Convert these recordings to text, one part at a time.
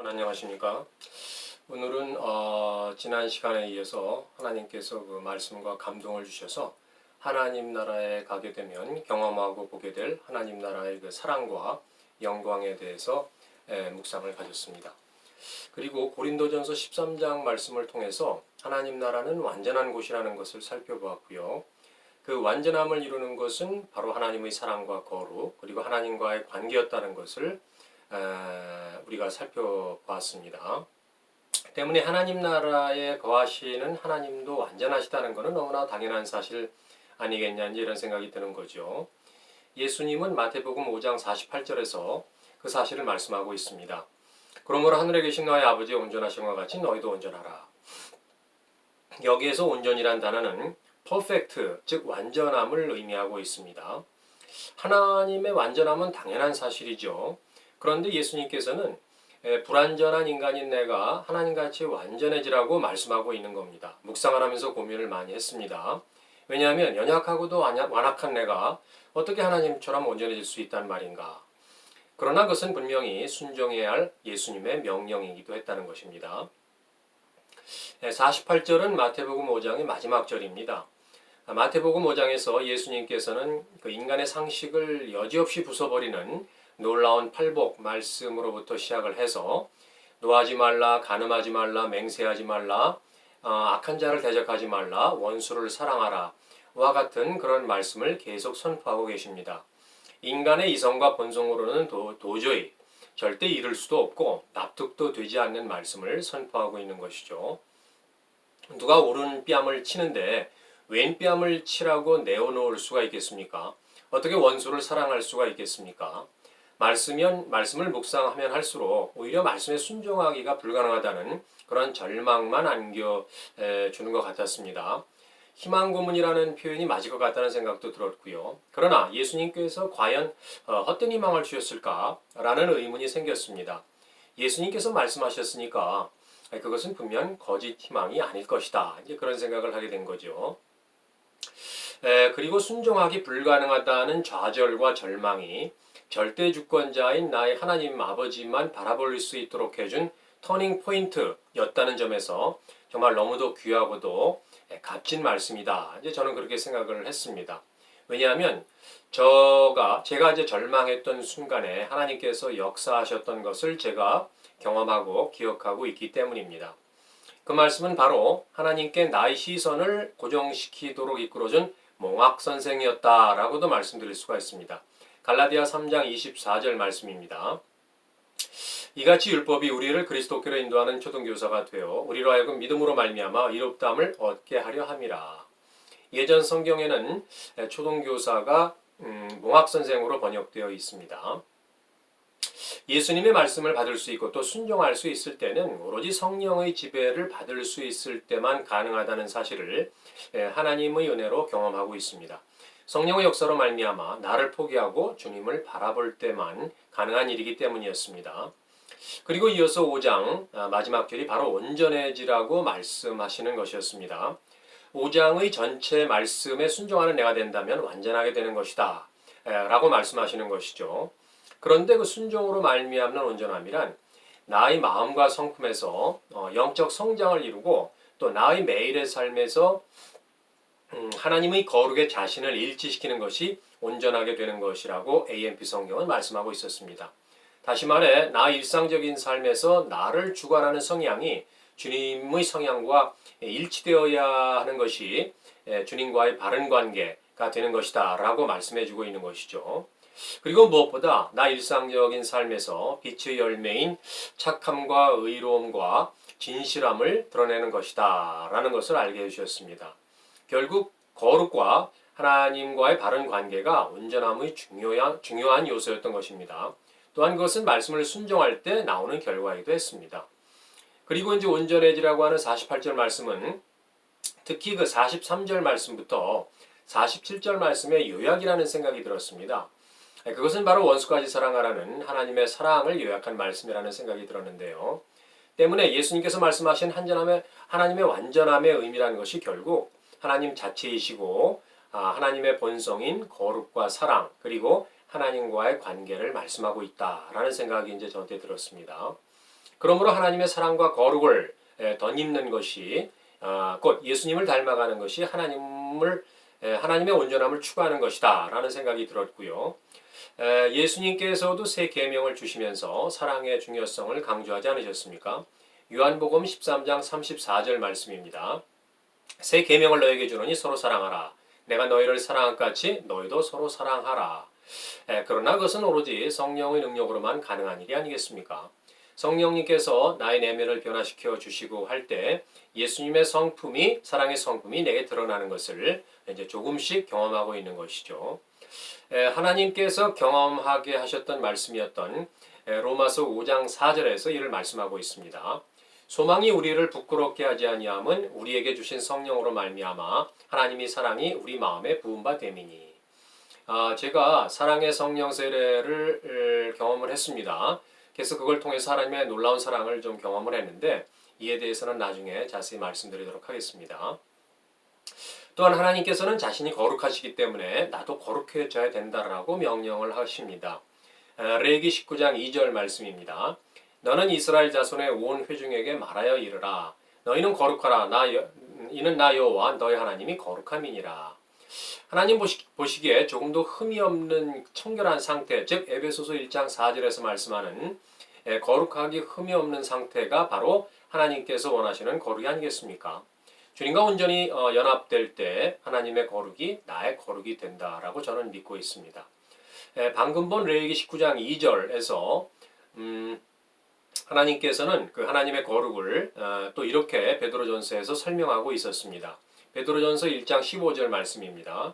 안녕하십니까. 오늘은 지난 시간에 이어서 하나님께서 그 말씀과 감동을 주셔서 하나님 나라에 가게 되면 경험하고 보게 될 하나님 나라의 그 사랑과 영광에 대해서 묵상을 가졌습니다. 그리고 고린도전서 13장 말씀을 통해서 하나님 나라는 완전한 곳이라는 것을 살펴보았고요. 그 완전함을 이루는 것은 바로 하나님의 사랑과 거룩 그리고 하나님과의 관계였다는 것을 우리가 살펴보았습니다. 때문에 하나님 나라에 거하시는 하나님도 완전하시다는 것은 너무나 당연한 사실 아니겠냐 이런 생각이 드는 거죠. 예수님은 마태복음 5장 48절에서 그 사실을 말씀하고 있습니다. 그러므로 하늘에 계신 너의 아버지의 온전하신 것 같이 너희도 온전하라. 여기에서 온전이란 단어는 퍼펙트, 즉 완전함을 의미하고 있습니다. 하나님의 완전함은 당연한 사실이죠. 그런데 예수님께서는 불완전한 인간인 내가 하나님같이 완전해지라고 말씀하고 있는 겁니다. 묵상을 하면서 고민을 많이 했습니다. 왜냐하면 연약하고도 완악한 내가 어떻게 하나님처럼 온전해질 수 있단 말인가. 그러나 그것은 분명히 순종해야 할 예수님의 명령이기도 했다는 것입니다. 48절은 마태복음 5장의 마지막 절입니다. 마태복음 5장에서 예수님께서는 그 인간의 상식을 여지없이 부숴버리는 놀라운 팔복 말씀으로부터 시작을 해서 노하지 말라, 간음하지 말라, 맹세하지 말라, 악한 자를 대적하지 말라, 원수를 사랑하라 와 같은 그런 말씀을 계속 선포하고 계십니다. 인간의 이성과 본성으로는 도저히 절대 이룰 수도 없고 납득도 되지 않는 말씀을 선포하고 있는 것이죠. 누가 오른 뺨을 치는데 왼 뺨을 치라고 내어놓을 수가 있겠습니까? 어떻게 원수를 사랑할 수가 있겠습니까? 말씀을 묵상하면 할수록 오히려 말씀에 순종하기가 불가능하다는 그런 절망만 안겨주는 것 같았습니다. 희망 고문이라는 표현이 맞을 것 같다는 생각도 들었고요. 그러나 예수님께서 과연 헛된 희망을 주셨을까라는 의문이 생겼습니다. 예수님께서 말씀하셨으니까 그것은 분명 거짓 희망이 아닐 것이다. 이제 그런 생각을 하게 된 거죠. 그리고 순종하기 불가능하다는 좌절과 절망이 절대 주권자인 나의 하나님 아버지만 바라볼 수 있도록 해준 터닝 포인트였다는 점에서 정말 너무도 귀하고도 값진 말씀이다. 이제 저는 그렇게 생각을 했습니다. 왜냐하면 제가 이제 절망했던 순간에 하나님께서 역사하셨던 것을 제가 경험하고 기억하고 있기 때문입니다. 그 말씀은 바로 하나님께 나의 시선을 고정시키도록 이끌어준 몽학 선생이었다라고도 말씀드릴 수가 있습니다. 갈라디아 3장 24절 말씀입니다. 이같이 율법이 우리를 그리스도께로 인도하는 초등교사가 되어 우리로 하여금 믿음으로 말미암아 의롭다함을 얻게 하려 함이라. 예전 성경에는 초등교사가 몽학선생으로 번역되어 있습니다. 예수님의 말씀을 받을 수 있고 또 순종할 수 있을 때는 오로지 성령의 지배를 받을 수 있을 때만 가능하다는 사실을 하나님의 은혜로 경험하고 있습니다. 성령의 역사로 말미암아 나를 포기하고 주님을 바라볼 때만 가능한 일이기 때문이었습니다. 그리고 이어서 5장 마지막 절이 바로 온전해지라고 말씀하시는 것이었습니다. 5장의 전체 말씀에 순종하는 내가 된다면 완전하게 되는 것이다 라고 말씀하시는 것이죠. 그런데 그 순종으로 말미암는 온전함이란 나의 마음과 성품에서 영적 성장을 이루고 또 나의 매일의 삶에서 하나님의 거룩의 자신을 일치시키는 것이 온전하게 되는 것이라고 AMP 성경은 말씀하고 있었습니다. 다시 말해 나 일상적인 삶에서 나를 주관하는 성향이 주님의 성향과 일치되어야 하는 것이 주님과의 바른 관계가 되는 것이다 라고 말씀해주고 있는 것이죠. 그리고 무엇보다 나 일상적인 삶에서 빛의 열매인 착함과 의로움과 진실함을 드러내는 것이다 라는 것을 알게 해주셨습니다. 결국 거룩과 하나님과의 바른 관계가 온전함의 중요한 요소였던 것입니다. 또한 그것은 말씀을 순종할 때 나오는 결과이기도 했습니다. 그리고 이제 온전해지라고 하는 48절 말씀은 특히 그 43절 말씀부터 47절 말씀의 요약이라는 생각이 들었습니다. 그것은 바로 원수까지 사랑하라는 하나님의 사랑을 요약한 말씀이라는 생각이 들었는데요. 때문에 예수님께서 말씀하신 하나님의 완전함의 의미라는 것이 결국 하나님 자체이시고 하나님의 본성인 거룩과 사랑 그리고 하나님과의 관계를 말씀하고 있다라는 생각이 이제 저한테 들었습니다. 그러므로 하나님의 사랑과 거룩을 덧입는 것이 곧 예수님을 닮아가는 것이 하나님의 온전함을 추구하는 것이다 라는 생각이 들었고요. 예수님께서도 새 계명을 주시면서 사랑의 중요성을 강조하지 않으셨습니까? 요한복음 13장 34절 말씀입니다. 새 계명을 너에게 주노니 서로 사랑하라. 내가 너희를 사랑한 것 같이 너희도 서로 사랑하라. 그러나 그것은 오로지 성령의 능력으로만 가능한 일이 아니겠습니까? 성령님께서 나의 내면을 변화시켜 주시고 할 때 예수님의 성품이, 사랑의 성품이 내게 드러나는 것을 이제 조금씩 경험하고 있는 것이죠. 하나님께서 경험하게 하셨던 말씀이었던 로마서 5장 4절에서 이를 말씀하고 있습니다. 소망이 우리를 부끄럽게 하지 아니함은 우리에게 주신 성령으로 말미암아 하나님이 사랑이 우리 마음에 부은 바 됨이니. 제가 사랑의 성령 세례를 경험을 했습니다. 그래서 그걸 통해서 하나님의 놀라운 사랑을 좀 경험을 했는데 이에 대해서는 나중에 자세히 말씀드리도록 하겠습니다. 또한 하나님께서는 자신이 거룩하시기 때문에 나도 거룩해져야 된다라고 명령을 하십니다. 레위기 19장 2절 말씀입니다. 너는 이스라엘 자손의 온 회중에게 말하여 이르라. 너희는 거룩하라. 이는 나 여호와 너희 하나님이 거룩함이니라. 하나님 보시기에 조금도 흠이 없는 청결한 상태, 즉 에베소서 1장 4절에서 말씀하는 거룩하기 흠이 없는 상태가 바로 하나님께서 원하시는 거룩이 아니겠습니까? 주님과 온전히 연합될 때 하나님의 거룩이 나의 거룩이 된다라고 저는 믿고 있습니다. 방금 본 레위기 19장 2절에서 하나님께서는 그 하나님의 거룩을 또 이렇게 베드로전서에서 설명하고 있었습니다. 베드로전서 1장 15절 말씀입니다.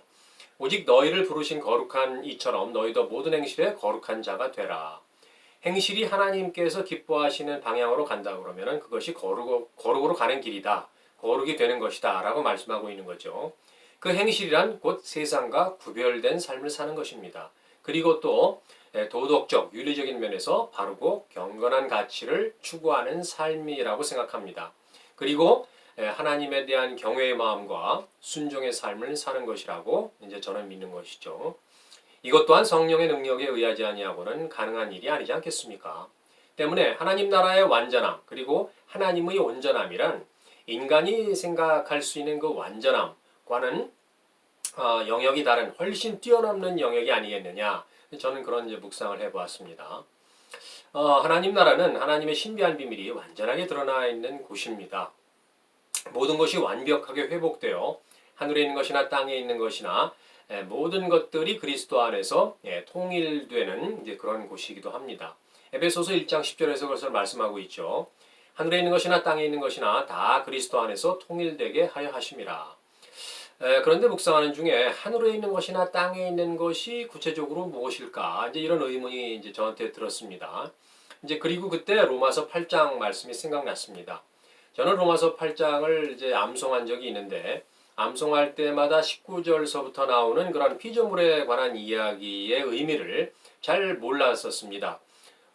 오직 너희를 부르신 거룩한 이처럼 너희도 모든 행실에 거룩한 자가 되라. 행실이 하나님께서 기뻐하시는 방향으로 간다 그러면 그것이 거룩으로 가는 길이다. 거룩이 되는 것이다 라고 말씀하고 있는 거죠. 그 행실이란 곧 세상과 구별된 삶을 사는 것입니다. 그리고 또 도덕적, 윤리적인 면에서 바르고 경건한 가치를 추구하는 삶이라고 생각합니다. 그리고 하나님에 대한 경외의 마음과 순종의 삶을 사는 것이라고 이제 저는 믿는 것이죠. 이것 또한 성령의 능력에 의하지 아니하고는 가능한 일이 아니지 않겠습니까? 때문에 하나님 나라의 완전함 그리고 하나님의 온전함이란 인간이 생각할 수 있는 그 완전함과는 영역이 다른 훨씬 뛰어넘는 영역이 아니겠느냐. 저는 그런 이제 묵상을 해보았습니다. 하나님 나라는 하나님의 신비한 비밀이 완전하게 드러나 있는 곳입니다. 모든 것이 완벽하게 회복되어 하늘에 있는 것이나 땅에 있는 것이나 모든 것들이 그리스도 안에서 통일되는 이제 그런 곳이기도 합니다. 에베소서 1장 10절에서 그것을 말씀하고 있죠. 하늘에 있는 것이나 땅에 있는 것이나 다 그리스도 안에서 통일되게 하여 하심이라. 그런데 묵상하는 중에 하늘에 있는 것이나 땅에 있는 것이 구체적으로 무엇일까? 이제 이런 의문이 이제 저한테 들었습니다. 이제 그리고 그때 로마서 8장 말씀이 생각났습니다. 저는 로마서 8장을 이제 암송한 적이 있는데 암송할 때마다 19절서부터 나오는 그런 피조물에 관한 이야기의 의미를 잘 몰랐었습니다.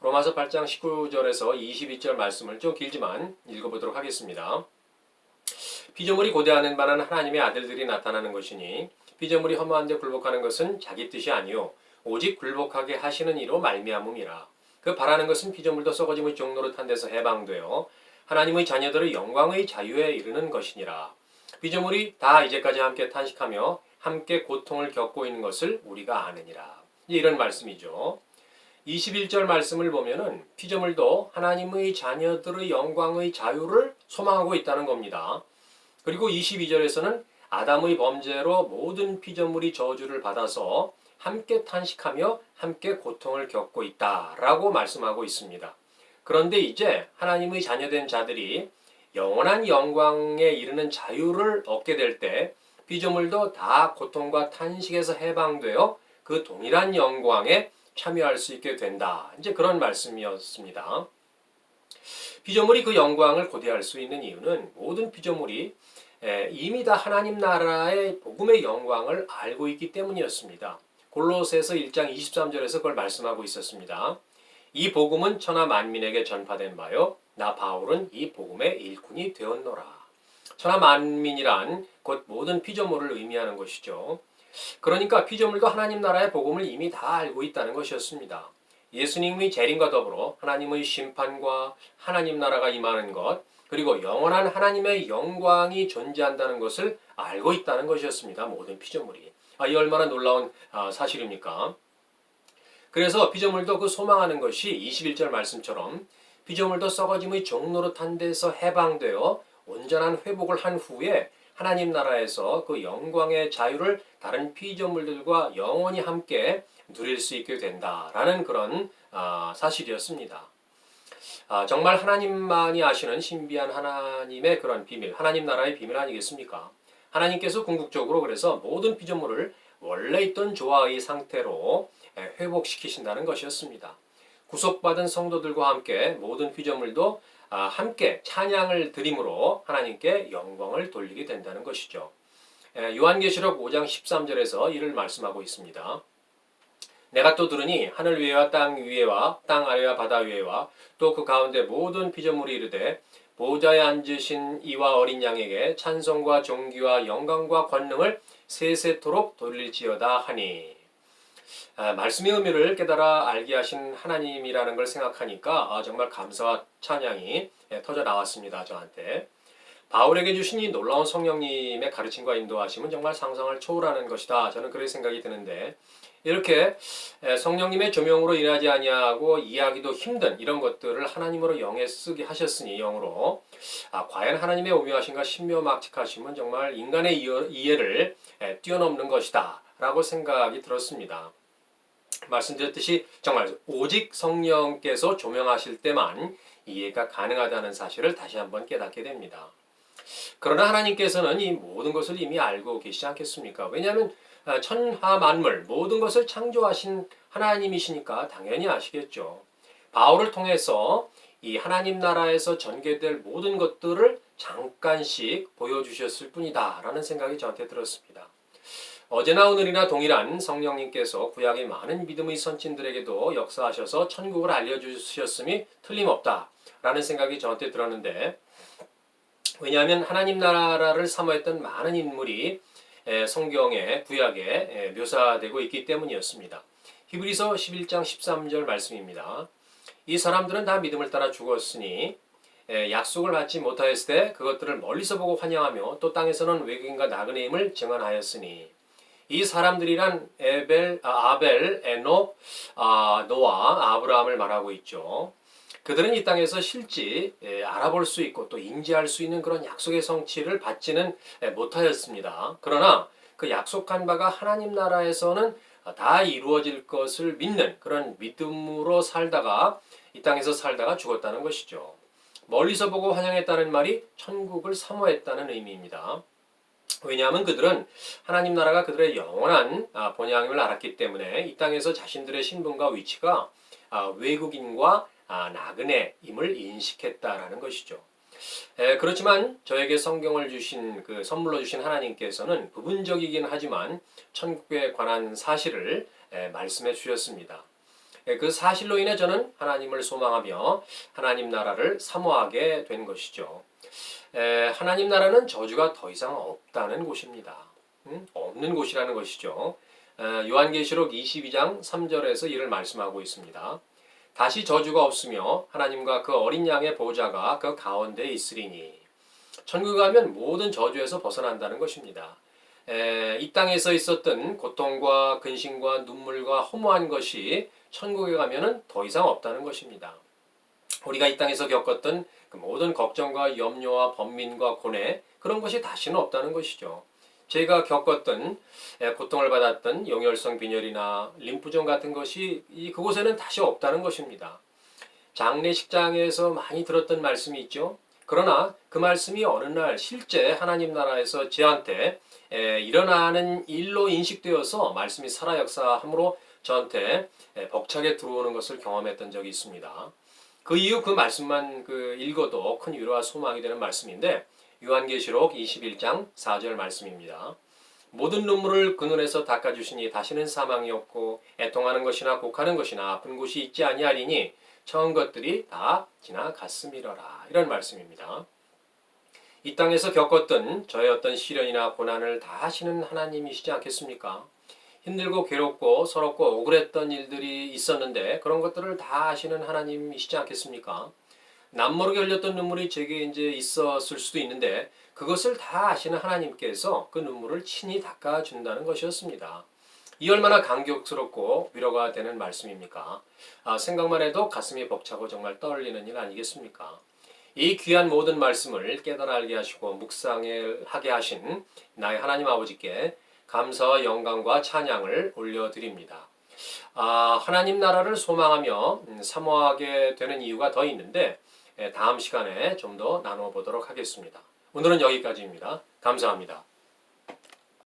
로마서 8장 19절에서 22절 말씀을 좀 길지만 읽어보도록 하겠습니다. 피조물이 고대하는 바는 하나님의 아들들이 나타나는 것이니 피조물이 허무한 데 굴복하는 것은 자기 뜻이 아니요 오직 굴복하게 하시는 이로 말미암음이라. 그 바라는 것은 피조물도 썩어짐의 종노릇한 데서 해방되어 하나님의 자녀들의 영광의 자유에 이르는 것이니라. 피조물이 다 이제까지 함께 탄식하며 함께 고통을 겪고 있는 것을 우리가 아느니라. 이런 말씀이죠. 21절 말씀을 보면은 피조물도 하나님의 자녀들의 영광의 자유를 소망하고 있다는 겁니다. 그리고 22절에서는 아담의 범죄로 모든 피조물이 저주를 받아서 함께 탄식하며 함께 고통을 겪고 있다라고 말씀하고 있습니다. 그런데 이제 하나님의 자녀된 자들이 영원한 영광에 이르는 자유를 얻게 될 때 피조물도 다 고통과 탄식에서 해방되어 그 동일한 영광에 참여할 수 있게 된다. 이제 그런 말씀이었습니다. 피조물이 그 영광을 고대할 수 있는 이유는 모든 피조물이 이미 다 하나님 나라의 복음의 영광을 알고 있기 때문이었습니다. 골로새서 1장 23절에서 그걸 말씀하고 있었습니다. 이 복음은 천하 만민에게 전파된 바요 나 바울은 이 복음의 일꾼이 되었노라. 천하 만민이란 곧 모든 피조물을 의미하는 것이죠. 그러니까 피조물도 하나님 나라의 복음을 이미 다 알고 있다는 것이었습니다. 예수님의 재림과 더불어 하나님의 심판과 하나님 나라가 임하는 것, 그리고 영원한 하나님의 영광이 존재한다는 것을 알고 있다는 것이었습니다. 모든 피조물이. 이 얼마나 놀라운 사실입니까? 그래서 피조물도 그 소망하는 것이 21절 말씀처럼 피조물도 썩어짐의 종로로 탄 데서 해방되어 온전한 회복을 한 후에 하나님 나라에서 그 영광의 자유를 다른 피조물들과 영원히 함께 누릴 수 있게 된다라는 그런 사실이었습니다. 정말 하나님만이 아시는 신비한 하나님의 그런 비밀, 하나님 나라의 비밀 아니겠습니까? 하나님께서 궁극적으로 그래서 모든 피조물을 원래 있던 조화의 상태로 회복시키신다는 것이었습니다. 구속받은 성도들과 함께 모든 피조물도 함께 찬양을 드림으로 하나님께 영광을 돌리게 된다는 것이죠. 요한계시록 5장 13절에서 이를 말씀하고 있습니다. 내가 또 들으니 하늘 위에와 땅 위에와 땅 아래와 바다 위에와 또 그 가운데 모든 피조물이 이르되 보좌에 앉으신 이와 어린 양에게 찬송과 존귀와 영광과 권능을 세세토록 돌릴지어다 하니. 말씀의 의미를 깨달아 알게 하신 하나님이라는 걸 생각하니까 정말 감사와 찬양이 터져 나왔습니다. 저한테. 바울에게 주신 이 놀라운 성령님의 가르침과 인도하심은 정말 상상을 초월하는 것이다. 저는 그런 생각이 드는데 이렇게 성령님의 조명으로 일하지 아니하고 이해하기도 힘든 이런 것들을 하나님으로 영에 쓰게 하셨으니 영으로 과연 하나님의 오묘하심과 신묘막측하심은 정말 인간의 이해를 뛰어넘는 것이다 라고 생각이 들었습니다. 말씀드렸듯이 정말 오직 성령께서 조명하실 때만 이해가 가능하다는 사실을 다시 한번 깨닫게 됩니다. 그러나 하나님께서는 이 모든 것을 이미 알고 계시지 않겠습니까? 왜냐하면 천하 만물 모든 것을 창조하신 하나님이시니까 당연히 아시겠죠. 바울을 통해서 이 하나님 나라에서 전개될 모든 것들을 잠깐씩 보여주셨을 뿐이다 라는 생각이 저한테 들었습니다. 어제나 오늘이나 동일한 성령님께서 구약의 많은 믿음의 선진들에게도 역사하셔서 천국을 알려주셨음이 틀림없다 라는 생각이 저한테 들었는데 왜냐하면 하나님 나라를 사모했던 많은 인물이 성경에 구약에 묘사되고 있기 때문이었습니다. 히브리서 11장 13절 말씀입니다. 이 사람들은 다 믿음을 따라 죽었으니 약속을 받지 못하였을 때 그것들을 멀리서 보고 환영하며 또 땅에서는 외국인과 나그네임을 증언하였으니 이 사람들이란 아벨, 에녹, 노아, 아브라함을 말하고 있죠. 그들은 이 땅에서 실제 알아볼 수 있고 또 인지할 수 있는 그런 약속의 성취를 받지는 못하였습니다. 그러나 그 약속한 바가 하나님 나라에서는 다 이루어질 것을 믿는 그런 믿음으로 살다가 이 땅에서 살다가 죽었다는 것이죠. 멀리서 보고 환영했다는 말이 천국을 사모했다는 의미입니다. 왜냐하면 그들은 하나님 나라가 그들의 영원한 본향임을 알았기 때문에 이 땅에서 자신들의 신분과 위치가 외국인과 나그네임을 인식했다라는 것이죠. 그렇지만 저에게 성경을 주신 그 선물로 주신 하나님께서는 부분적이긴 하지만 천국에 관한 사실을 말씀해 주셨습니다. 그 사실로 인해 저는 하나님을 소망하며 하나님 나라를 사모하게 된 것이죠. 하나님 나라는 저주가 더 이상 없다는 곳입니다. 없는 곳이라는 것이죠. 요한계시록 22장 3절에서 이를 말씀하고 있습니다. 다시 저주가 없으며 하나님과 그 어린 양의 보좌가 그 가운데에 있으리니. 천국에 가면 모든 저주에서 벗어난다는 것입니다. 이 땅에서 있었던 고통과 근심과 눈물과 허무한 것이 천국에 가면은 더 이상 없다는 것입니다. 우리가 이 땅에서 겪었던 그 모든 걱정과 염려와 번민과 고뇌 그런 것이 다시는 없다는 것이죠. 제가 겪었던 고통을 받았던 용혈성 빈혈이나 림프종 같은 것이 그곳에는 다시 없다는 것입니다. 장례식장에서 많이 들었던 말씀이 있죠. 그러나 그 말씀이 어느 날 실제 하나님 나라에서 저한테 일어나는 일로 인식되어서 말씀이 살아 역사함으로 저한테 벅차게 들어오는 것을 경험했던 적이 있습니다. 그 이후 그 말씀만 읽어도 큰 위로와 소망이 되는 말씀인데 요한계시록 21장 4절 말씀입니다. 모든 눈물을 그 눈에서 닦아주시니 다시는 사망이 없고 애통하는 것이나 곡하는 것이나 아픈 곳이 있지 아니하리니 처음 것들이 다 지나갔음이러라. 이런 말씀입니다. 이 땅에서 겪었던 저의 어떤 시련이나 고난을 다 하시는 하나님이시지 않겠습니까? 힘들고 괴롭고 서럽고 억울했던 일들이 있었는데 그런 것들을 다 아시는 하나님이시지 않겠습니까? 남모르게 흘렸던 눈물이 제게 이제 있었을 수도 있는데 그것을 다 아시는 하나님께서 그 눈물을 친히 닦아준다는 것이었습니다. 이 얼마나 감격스럽고 위로가 되는 말씀입니까? 생각만 해도 가슴이 벅차고 정말 떨리는 일 아니겠습니까? 이 귀한 모든 말씀을 깨달아 알게 하시고 묵상하게 하신 나의 하나님 아버지께 감사와 영광과 찬양을 올려드립니다. 하나님 나라를 소망하며 사모하게 되는 이유가 더 있는데 다음 시간에 좀 더 나눠보도록 하겠습니다. 오늘은 여기까지입니다. 감사합니다.